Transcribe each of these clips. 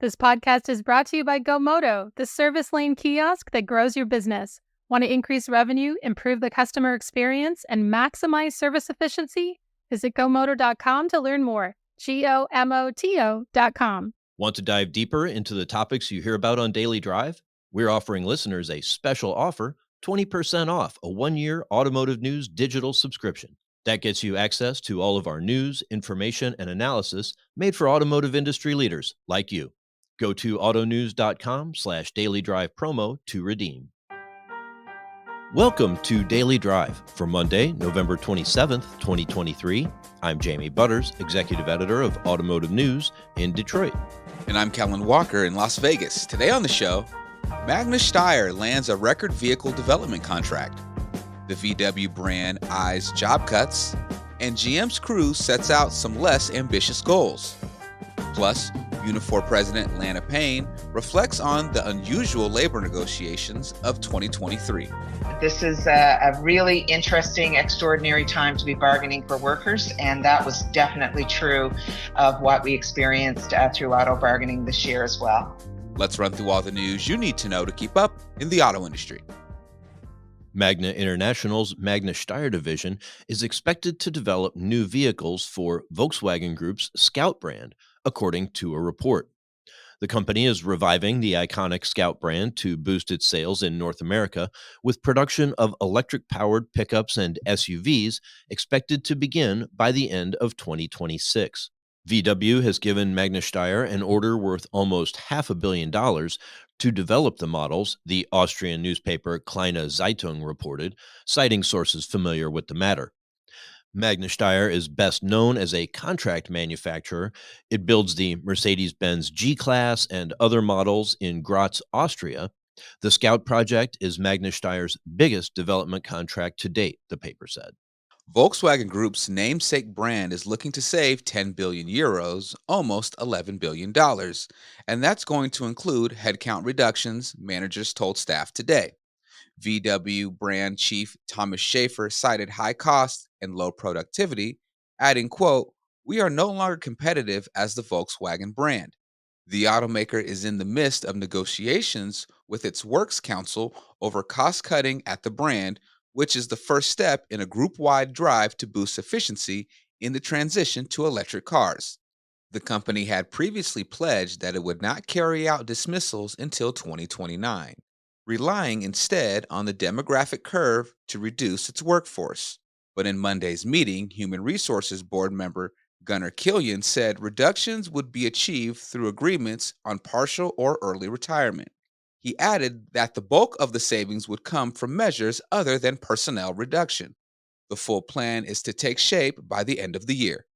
This podcast is brought to you by GoMoto, the service lane kiosk that grows your business. Want to increase revenue, improve the customer experience, and maximize service efficiency? Visit GoMoto.com to learn more. GoMoto.com. Want to dive deeper into the topics you hear about on Daily Drive? We're offering listeners a special offer, 20% off a 1-year Automotive News digital subscription. That gets you access to all of our news, information, and analysis made for automotive industry leaders like you. Go to autonews.com/Daily Drive promo to redeem. Welcome to Daily Drive for Monday, November 27th, 2023. I'm Jamie Butters, Executive Editor of Automotive News in Detroit. And I'm Kellen Walker in Las Vegas. Today on the show, Magna Steyr lands a record vehicle development contract. The VW brand eyes job cuts, and GM's Cruise sets out some less ambitious goals. Plus, Unifor President Lana Payne reflects on the unusual labor negotiations of 2023. This is a really interesting, extraordinary time to be bargaining for workers, and that was definitely true of what we experienced through auto bargaining this year as well. Let's run through all the news you need to know to keep up in the auto industry. Magna International's Magna Steyr division is expected to develop new vehicles for Volkswagen Group's Scout brand, according to a report. The company is reviving the iconic Scout brand to boost its sales in North America, with production of electric-powered pickups and SUVs expected to begin by the end of 2026. VW has given Magna Steyr an order worth almost $500 million to develop the models, the Austrian newspaper Kleine Zeitung reported, citing sources familiar with the matter. Magna Steyr is best known as a contract manufacturer. It builds the Mercedes-Benz G-Class and other models in Graz, Austria. The Scout project is Magna Steyr's biggest development contract to date, the paper said. Volkswagen Group's namesake brand is looking to save 10 billion euros, almost $11 billion, and that's going to include headcount reductions, managers told staff today. VW brand chief Thomas Schaefer cited high costs and low productivity, adding, quote, "We are no longer competitive as the Volkswagen brand." The automaker is in the midst of negotiations with its Works Council over cost-cutting at the brand, which is the first step in a group-wide drive to boost efficiency in the transition to electric cars. The company had previously pledged that it would not carry out dismissals until 2029, relying instead on the demographic curve to reduce its workforce. But in Monday's meeting, Human Resources Board member Gunnar Killian said reductions would be achieved through agreements on partial or early retirement. He added that the bulk of the savings would come from measures other than personnel reduction. The full plan is to take shape by the end of the year.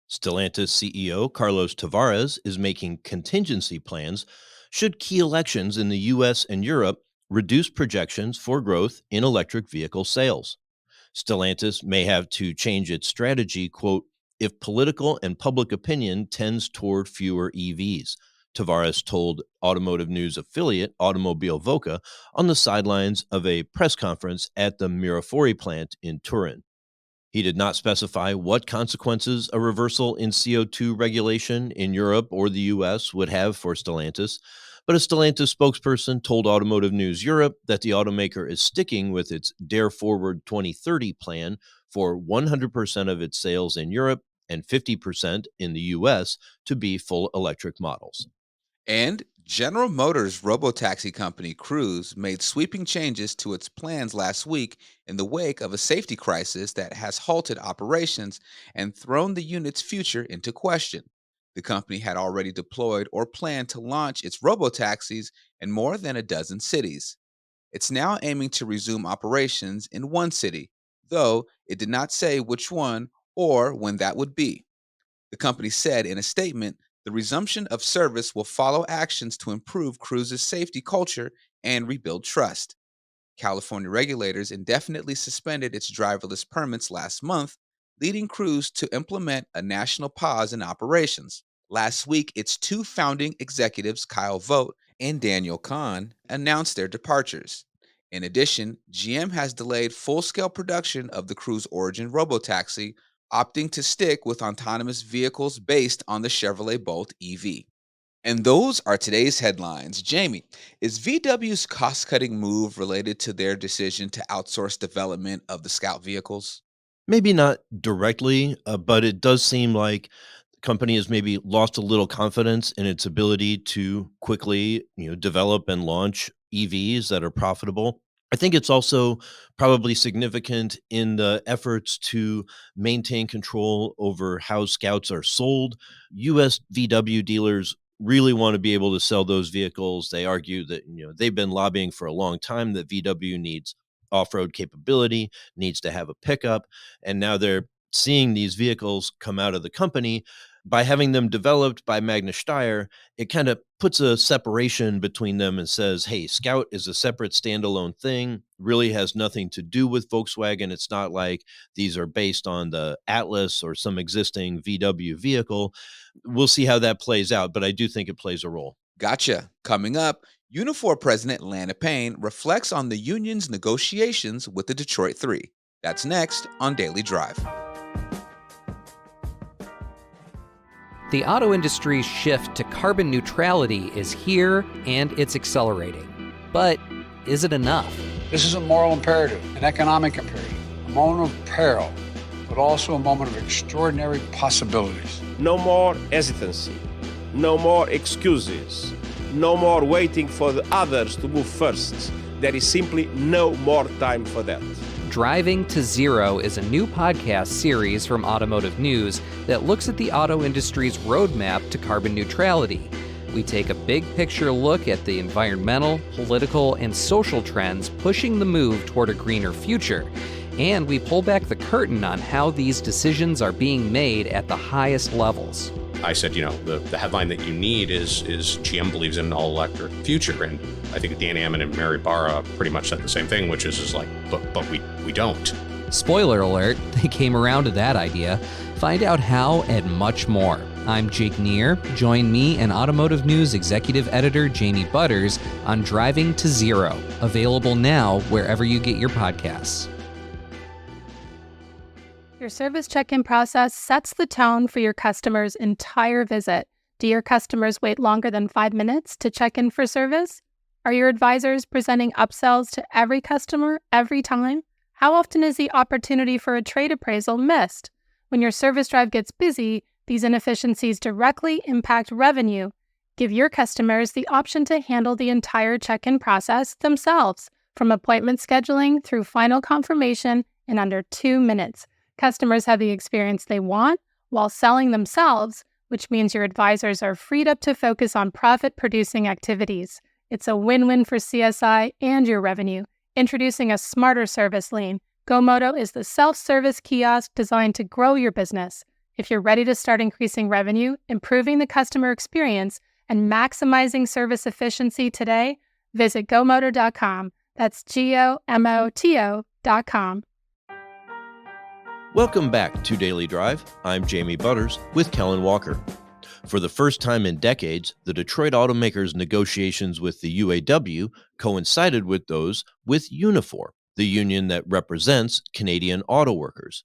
Stellantis CEO Carlos Tavares is making contingency plans should key elections in the U.S. and Europe reduce projections for growth in electric vehicle sales. Stellantis may have to change its strategy, quote, if political and public opinion tends toward fewer EVs, Tavares told automotive news affiliate Automobile Voca on the sidelines of a press conference at the Unifor plant in Turin. He did not specify what consequences a reversal in CO2 regulation in Europe or the U.S. would have for Stellantis, but a Stellantis spokesperson told Automotive News Europe that the automaker is sticking with its Dare Forward 2030 plan for 100% of its sales in Europe and 50% in the U.S. to be full electric models. And General Motors' robotaxi company Cruise made sweeping changes to its plans last week in the wake of a safety crisis that has halted operations and thrown the unit's future into question. The company had already deployed or planned to launch its robotaxis in more than a dozen cities. It's now aiming to resume operations in one city, though it did not say which one or when that would be. The company said in a statement, the resumption of service will follow actions to improve Cruise's safety culture and rebuild trust. California regulators indefinitely suspended its driverless permits last month, leading Cruise to implement a national pause in operations. Last week, its two founding executives, Kyle Vogt and Daniel Kahn, announced their departures. In addition, GM has delayed full-scale production of the Cruise Origin robotaxi, opting to stick with autonomous vehicles based on the Chevrolet Bolt EV. And those are today's headlines. Jamie, is VW's cost cutting move related to their decision to outsource development of the Scout vehicles? Maybe not directly, but it does seem like the company has maybe lost a little confidence in its ability to quickly, develop and launch EVs that are profitable. I think it's also probably significant in the efforts to maintain control over how Scouts are sold. US VW dealers really want to be able to sell those vehicles. They argue that, they've been lobbying for a long time that VW needs off-road capability, needs to have a pickup, and now they're seeing these vehicles come out of the company. By having them developed by Magna Steyr, it kind of puts a separation between them and says, hey, Scout is a separate standalone thing, really has nothing to do with Volkswagen. It's not like these are based on the Atlas or some existing VW vehicle. We'll see how that plays out, but I do think it plays a role. Gotcha. Coming up, Unifor President Lana Payne reflects on the union's negotiations with the Detroit Three. That's next on Daily Drive. The auto industry's shift to carbon neutrality is here and it's accelerating. But is it enough? This is a moral imperative, an economic imperative, a moment of peril, but also a moment of extraordinary possibilities. No more hesitancy, no more excuses, no more waiting for the others to move first. There is simply no more time for that. Driving to Zero is a new podcast series from Automotive News that looks at the auto industry's roadmap to carbon neutrality. We take a big picture look at the environmental, political, and social trends pushing the move toward a greener future. And we pull back the curtain on how these decisions are being made at the highest levels. I said, the headline that you need is GM believes in an all-electric future. And I think Dan Ammon and Mary Barra pretty much said the same thing, which is like, but we don't. Spoiler alert, they came around to that idea. Find out how and much more. I'm Jake Neer. Join me and Automotive News Executive Editor Jamie Butters on Driving to Zero, available now wherever you get your podcasts. Your service check-in process sets the tone for your customer's entire visit. Do your customers wait longer than 5 minutes to check in for service? Are your advisors presenting upsells to every customer every time? How often is the opportunity for a trade appraisal missed? When your service drive gets busy, these inefficiencies directly impact revenue. Give your customers the option to handle the entire check-in process themselves, from appointment scheduling through final confirmation in under 2 minutes. Customers have the experience they want while selling themselves, which means your advisors are freed up to focus on profit-producing activities. It's a win-win for CSI and your revenue. Introducing a smarter service lane, GoMoto is the self-service kiosk designed to grow your business. If you're ready to start increasing revenue, improving the customer experience, and maximizing service efficiency today, visit GoMoto.com. That's GOMOTO.com. Welcome back to Daily Drive. I'm Jamie Butters with Kellen Walker. For the first time in decades, the Detroit automakers' negotiations with the UAW coincided with those with Unifor, the union that represents Canadian auto workers.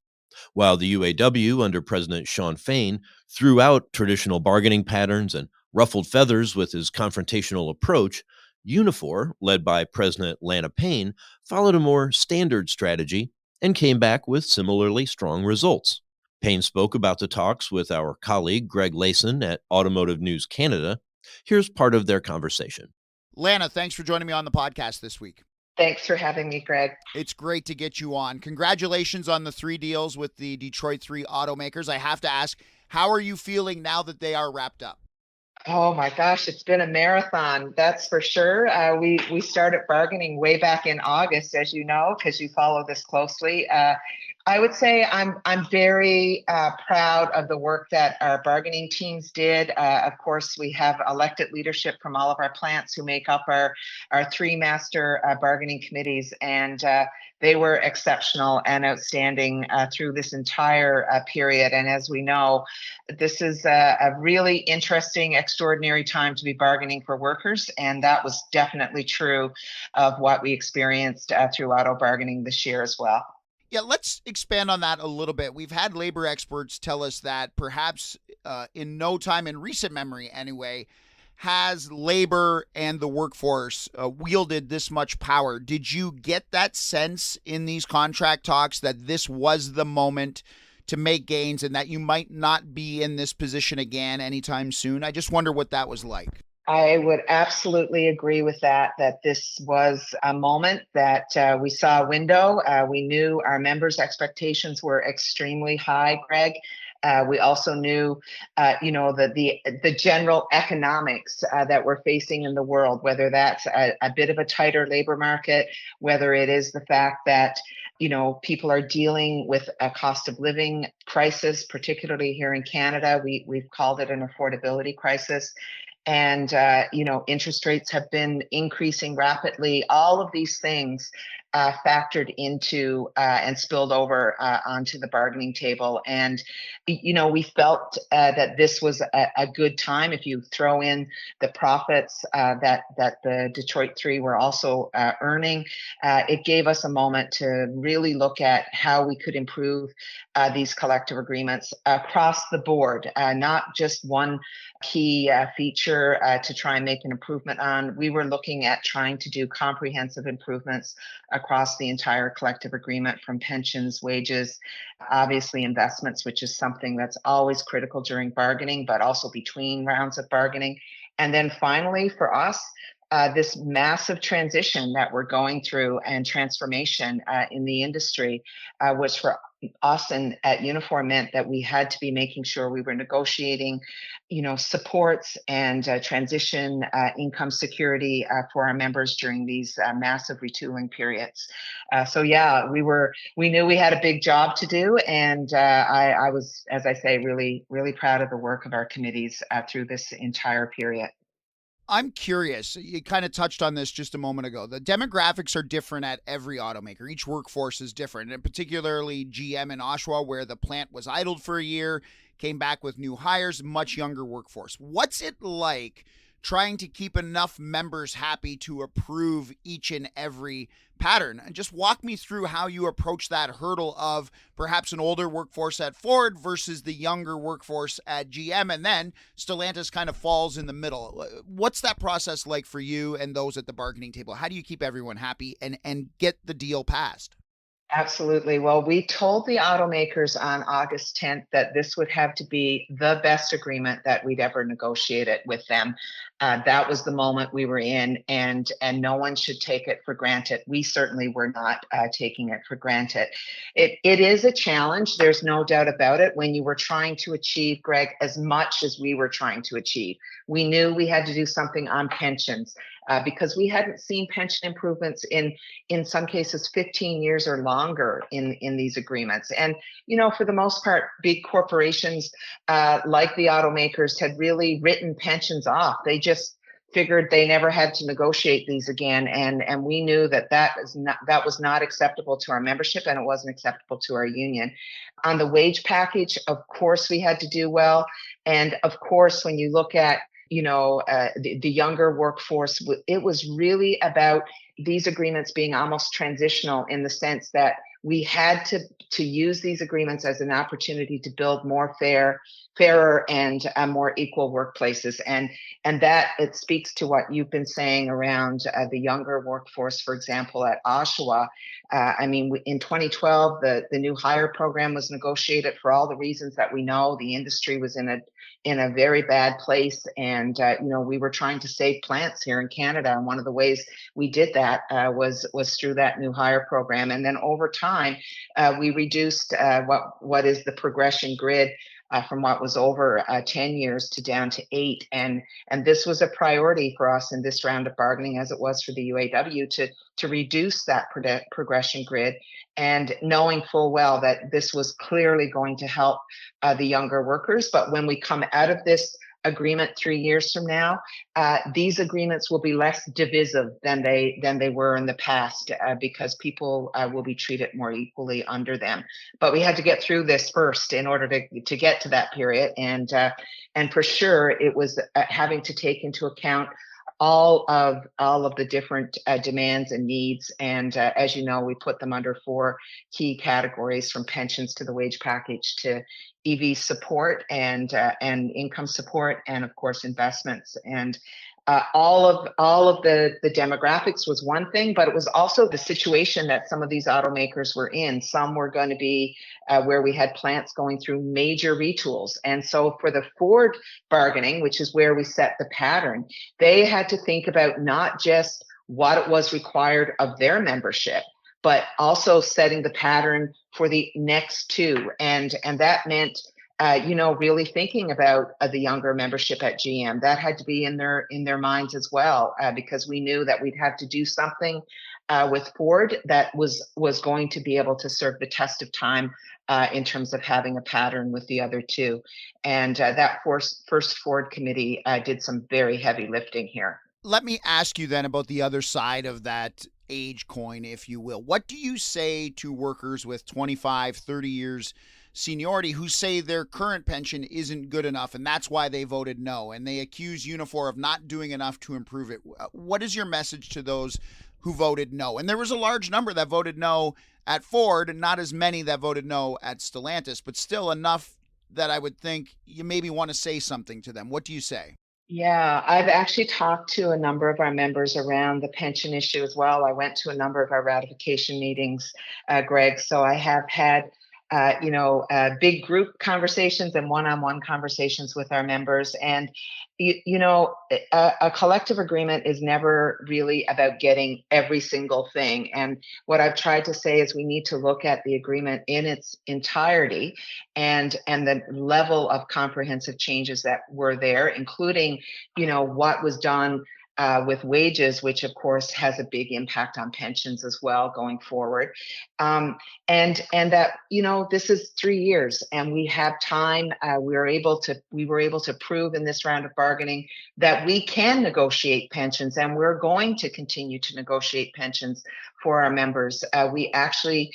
While the UAW, under President Shawn Fain, threw out traditional bargaining patterns and ruffled feathers with his confrontational approach, Unifor, led by President Lana Payne, followed a more standard strategy and came back with similarly strong results. Payne spoke about the talks with our colleague Greg Layson at Automotive News Canada. Here's part of their conversation. Lana, thanks for joining me on the podcast this week. Thanks for having me, Greg. It's great to get you on. Congratulations on the 3 deals with the Detroit 3 automakers. I have to ask, how are you feeling now that they are wrapped up? Oh my gosh, it's been a marathon, that's for sure. We started bargaining way back in August, as you know, because you follow this closely. I would say I'm very proud of the work that our bargaining teams did. Of course, we have elected leadership from all of our plants who make up our 3 master bargaining committees, and they were exceptional and outstanding through this entire period. And as we know, this is a really interesting, extraordinary time to be bargaining for workers, and that was definitely true of what we experienced through auto bargaining this year as well. Yeah, let's expand on that a little bit. We've had labor experts tell us that perhaps in no time in recent memory anyway, has labor and the workforce wielded this much power. Did you get that sense in these contract talks that this was the moment to make gains and that you might not be in this position again anytime soon? I just wonder what that was like. I would absolutely agree with that this was a moment that we saw a window. We knew our members' expectations were extremely high, Greg. We also knew, the general economics that we're facing in the world, whether that's a bit of a tighter labor market, whether it is the fact that people are dealing with a cost of living crisis, particularly here in Canada. We've called it an affordability crisis. And, interest rates have been increasing rapidly. All of these things factored into and spilled over onto the bargaining table. And, we felt that this was a good time. If you throw in the profits that the Detroit Three were also earning, it gave us a moment to really look at how we could improve these collective agreements across the board, not just one key feature to try and make an improvement on. We were looking at trying to do comprehensive improvements across the entire collective agreement, from pensions, wages, obviously investments, which is something that's always critical during bargaining, but also between rounds of bargaining. And then finally, for us, this massive transition that we're going through and transformation in the industry, which for us and at Unifor meant that we had to be making sure we were negotiating, supports and transition income security for our members during these massive retooling periods. We knew we had a big job to do, and I was, as I say, really, really proud of the work of our committees through this entire period. I'm curious, you kind of touched on this just a moment ago. The demographics are different at every automaker. Each workforce is different, and particularly GM in Oshawa, where the plant was idled for a year, came back with new hires, much younger workforce. What's it like trying to keep enough members happy to approve each and every pattern? And just walk me through how you approach that hurdle of perhaps an older workforce at Ford versus the younger workforce at GM, and then Stellantis kind of falls in the middle. What's that process like for you and those at the bargaining table? How do you keep everyone happy and get the deal passed? Absolutely. Well, we told the automakers on August 10th that this would have to be the best agreement that we'd ever negotiated with them. That was the moment we were in, and no one should take it for granted. We certainly were not taking it for granted. It is a challenge. There's no doubt about it. When you were trying to achieve, Greg, as much as we were trying to achieve, we knew we had to do something on pensions. Because we hadn't seen pension improvements in some cases 15 years or longer in these agreements. And, for the most part, big corporations like the automakers had really written pensions off. They just figured they never had to negotiate these again. And we knew that was not acceptable to our membership, and it wasn't acceptable to our union. On the wage package, of course, we had to do well. And of course, when you look at the younger workforce, it was really about these agreements being almost transitional in the sense that we had to use these agreements as an opportunity to build more fairer and more equal workplaces. And that it speaks to what you've been saying around the younger workforce, for example, at Oshawa. In 2012, the new hire program was negotiated for all the reasons that we know. The industry was in a very bad place, and we were trying to save plants here in Canada, and one of the ways we did that was through that new hire program. And then over time, we reduced what is the progression grid from what was over 10 years to down to 8. And this was a priority for us in this round of bargaining, as it was for the UAW, to reduce that progression grid, and knowing full well that this was clearly going to help the younger workers. But when we come out of this agreement 3 years from now, these agreements will be less divisive than they were in the past, because people will be treated more equally under them. But we had to get through this first in order to get to that period, and for sure it was having to take into account all of the different demands and needs. And as you know, we put them under 4 key categories, from pensions to the wage package to EV support and income support, and of course investments. And all of the demographics was one thing, but it was also the situation that some of these automakers were in. Some were going to be where we had plants going through major retools. And so for the Ford bargaining, which is where we set the pattern, they had to think about not just what it was required of their membership, but also setting the pattern for the next 2. And that meant really thinking about the younger membership at GM. That had to be in their minds as well, because we knew that we'd have to do something with Ford that was going to be able to serve the test of time in terms of having a pattern with the other 2. And that first Ford committee did some very heavy lifting here. Let me ask you then about the other side of that age coin, if you will. What do you say to workers with 25, 30 years seniority who say their current pension isn't good enough and that's why they voted no, and they accuse Unifor of not doing enough to improve it? What is your message to those who voted no? And there was a large number that voted no at Ford and not as many that voted no at Stellantis, but still enough that I would think you maybe want to say something to them. What do you say? Yeah, I've actually talked to a number of our members around the pension issue as well. I went to a number of our ratification meetings, Greg. So I have had big group conversations and one-on-one conversations with our members. And, a collective agreement is never really about getting every single thing. And what I've tried to say is we need to look at the agreement in its entirety and the level of comprehensive changes that were there, including, what was done with wages, which of course has a big impact on pensions as well going forward. And that, this is 3 years and we have time. We were able to prove in this round of bargaining that we can negotiate pensions, and we're going to continue to negotiate pensions for our members. We actually,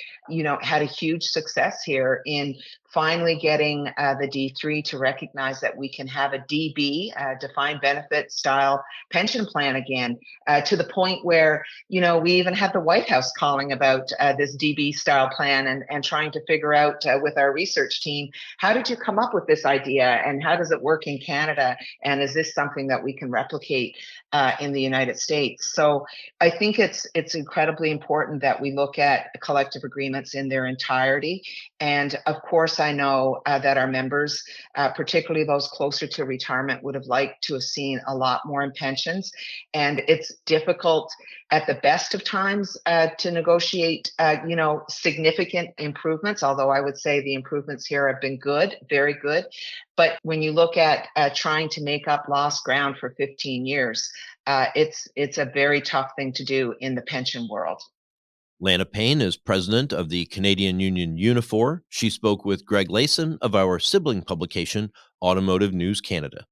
had a huge success here in finally getting the D3 to recognize that we can have a DB, defined benefit style pension plan again, to the point where, we even had the White House calling about this DB style plan and trying to figure out with our research team, how did you come up with this idea and how does it work in Canada? And is this something that we can replicate in the United States? So I think it's incredibly important that we look at collective agreements in their entirety. And of course, I know that our members, particularly those closer to retirement, would have liked to have seen a lot more in pensions. And it's difficult at the best of times to negotiate, significant improvements, although I would say the improvements here have been good, very good. But when you look at trying to make up lost ground for 15 years, it's a very tough thing to do in the pension world. Lana Payne is president of the Canadian union Unifor. She spoke with Greg Layson of our sibling publication, Automotive News Canada.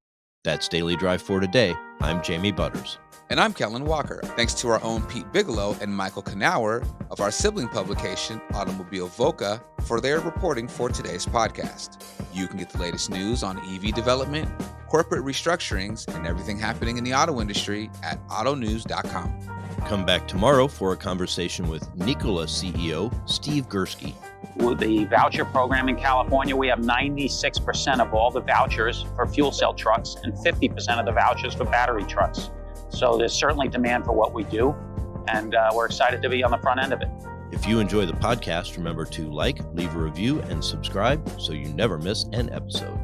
That's Daily Drive for today. I'm Jamie Butters. And I'm Kellen Walker. Thanks to our own Pete Bigelow and Michael Knauer of our sibling publication, Automobile Voca, for their reporting for today's podcast. You can get the latest news on EV development, corporate restructurings, and everything happening in the auto industry at autonews.com. Come back tomorrow for a conversation with Nikola CEO Steve Gursky. With the voucher program in California, we have 96% of all the vouchers for fuel cell trucks and 50% of the vouchers for battery trucks. So there's certainly demand for what we do, and we're excited to be on the front end of it. If you enjoy the podcast, remember to like, leave a review, and subscribe so you never miss an episode.